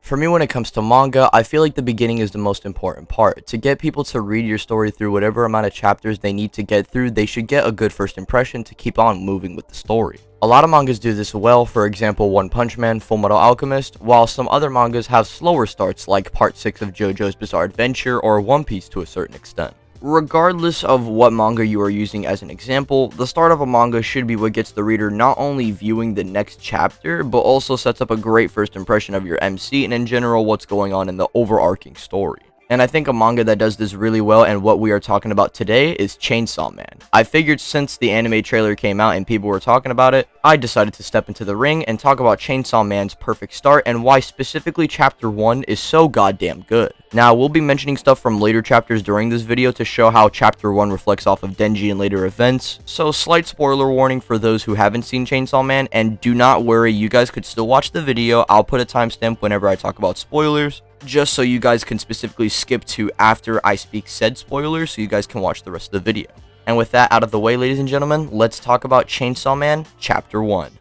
For me, when it comes to manga, I feel like the beginning is the most important part. To get people to read your story through whatever amount of chapters they need to get through, they should get a good first impression to keep on moving with the story. A lot of mangas do this well, for example One Punch Man, Full Metal Alchemist, while some other mangas have slower starts like Part 6 of Jojo's Bizarre Adventure or One Piece to a certain extent. Regardless of what manga you are using as an example, the start of a manga should be what gets the reader not only viewing the next chapter, but also sets up a great first impression of your MC and in general what's going on in the overarching story. And I think a manga that does this really well and what we are talking about today is Chainsaw Man. I figured since the anime trailer came out and people were talking about it, I decided to step into the ring and talk about Chainsaw Man's perfect start and why specifically chapter 1 is so goddamn good. Now, we'll be mentioning stuff from later chapters during this video to show how chapter 1 reflects off of Denji and later events, so slight spoiler warning for those who haven't seen Chainsaw Man, and do not worry, you guys could still watch the video. I'll put a timestamp whenever I talk about spoilers, just so you guys can specifically skip to after I speak said spoilers so you guys can watch the rest of the video. And with that out of the way, ladies and gentlemen, let's talk about Chainsaw Man Chapter 1.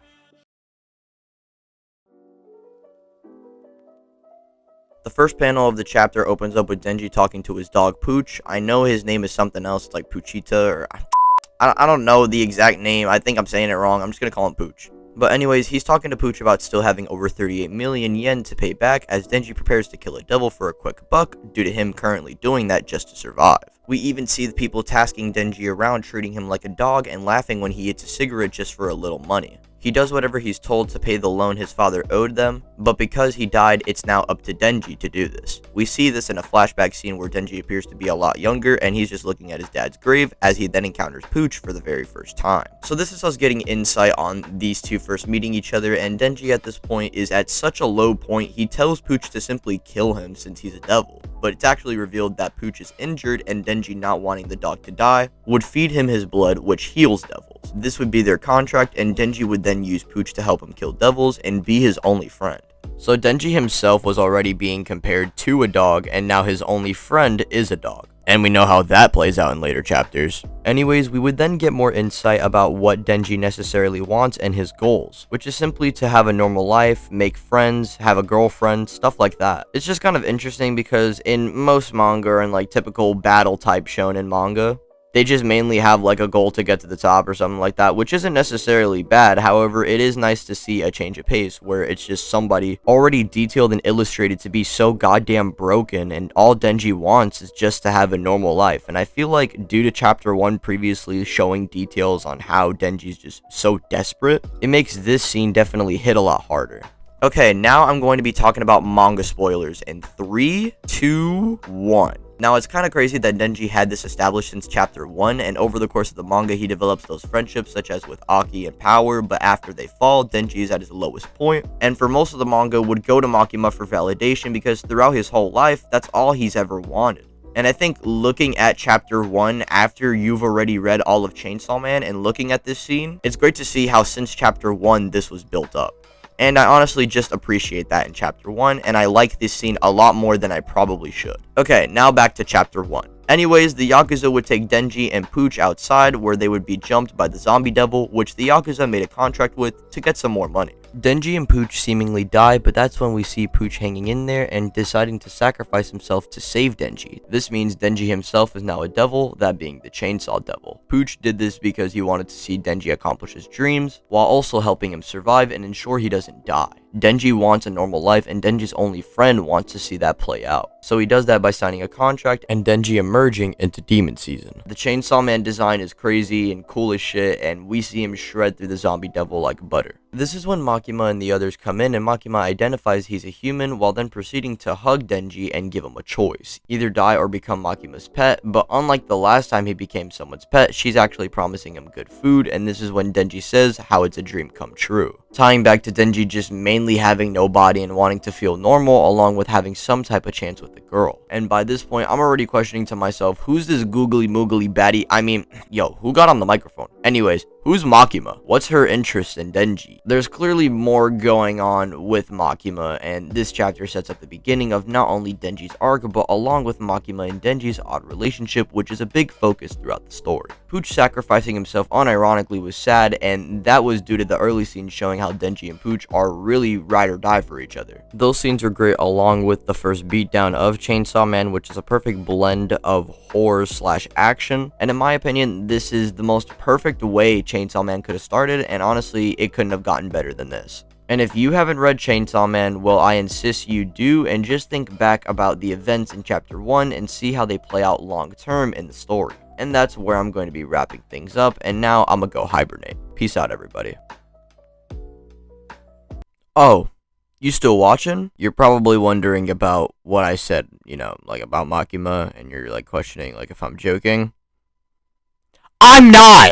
The first panel of the chapter opens up with Denji talking to his dog Pooch. I know his name is something else, like Poochita, or I don't know the exact name. I think I'm saying it wrong. I'm just gonna call him Pooch. But anyways, he's talking to Pooch about still having over 38 million yen to pay back as Denji prepares to kill a devil for a quick buck due to him currently doing that just to survive. We even see the people tasking Denji around treating him like a dog and laughing when he eats a cigarette just for a little money. He does whatever he's told to pay the loan his father owed them, but because he died, it's now up to Denji to do this. We see this in a flashback scene where Denji appears to be a lot younger and he's just looking at his dad's grave as he then encounters Pooch for the very first time. So this is us getting insight on these two first meeting each other, and Denji at this point is at such a low point he tells Pooch to simply kill him since he's a devil. But it's actually revealed that Pooch is injured and Denji not wanting the dog to die would feed him his blood, which heals devils. This would be their contract and Denji would then use Pooch to help him kill devils and be his only friend. So Denji himself was already being compared to a dog and now his only friend is a dog. And we know how that plays out in later chapters. Anyways, we would then get more insight about what Denji necessarily wants and his goals, which is simply to have a normal life, make friends, have a girlfriend, stuff like that. It's just kind of interesting because in most manga and like typical battle type shonen manga, they just mainly have like a goal to get to the top or something like that, which isn't necessarily bad. However, it is nice to see a change of pace where it's just somebody already detailed and illustrated to be so goddamn broken and all Denji wants is just to have a normal life. And I feel like due to chapter 1 previously showing details on how Denji's just so desperate, it makes this scene definitely hit a lot harder. Okay, now I'm going to be talking about manga spoilers in 3, 2, 1. Now, it's kind of crazy that Denji had this established since chapter 1, and over the course of the manga, he develops those friendships such as with Aki and Power, but after they fall, Denji is at his lowest point, and for most of the manga would go to Makima for validation because throughout his whole life, that's all he's ever wanted. And I think looking at chapter 1 after you've already read all of Chainsaw Man and looking at this scene, it's great to see how since chapter 1 this was built up. And I honestly just appreciate that in chapter 1, and I like this scene a lot more than I probably should. Okay, now back to chapter 1. Anyways, the Yakuza would take Denji and Pooch outside where they would be jumped by the zombie devil, which the Yakuza made a contract with to get some more money. Denji and Pooch seemingly die, but that's when we see Pooch hanging in there and deciding to sacrifice himself to save Denji. This means Denji himself is now a devil, that being the Chainsaw Devil. Pooch did this because he wanted to see Denji accomplish his dreams, while also helping him survive and ensure he doesn't die. Denji wants a normal life, and Denji's only friend wants to see that play out. So he does that by signing a contract and Denji emerging into demon season. The Chainsaw Man design is crazy and cool as shit, and we see him shred through the zombie devil like butter. This is when Makima and the others come in, and Makima identifies he's a human while then proceeding to hug Denji and give him a choice. Either die or become Makima's pet, but unlike the last time he became someone's pet, she's actually promising him good food, and this is when Denji says how it's a dream come true. Tying back to Denji just mainly having no body and wanting to feel normal along with having some type of chance with the girl. And by this point, I'm already questioning to myself, who's this googly moogly baddie? I mean, yo, who got on the microphone? Anyways, who's Makima? What's her interest in Denji? There's clearly more going on with Makima, and this chapter sets up the beginning of not only Denji's arc, but along with Makima and Denji's odd relationship, which is a big focus throughout the story. Pooch sacrificing himself unironically was sad, and that was due to the early scenes showing how how Denji and Pooch are really ride or die for each other. Those scenes are great, along with the first beatdown of Chainsaw Man, which is a perfect blend of horror slash action, and in my opinion, this is the most perfect way Chainsaw Man could have started, and honestly, it couldn't have gotten better than this. And if you haven't read Chainsaw Man, well, I insist you do, and just think back about the events in Chapter 1 and see how they play out long term in the story. And that's where I'm going to be wrapping things up, and now I'm gonna go hibernate. Peace out, everybody. Oh, you still watching? You're probably wondering about what I said, like about Makima, and you're like questioning like if I'm joking. I'm not!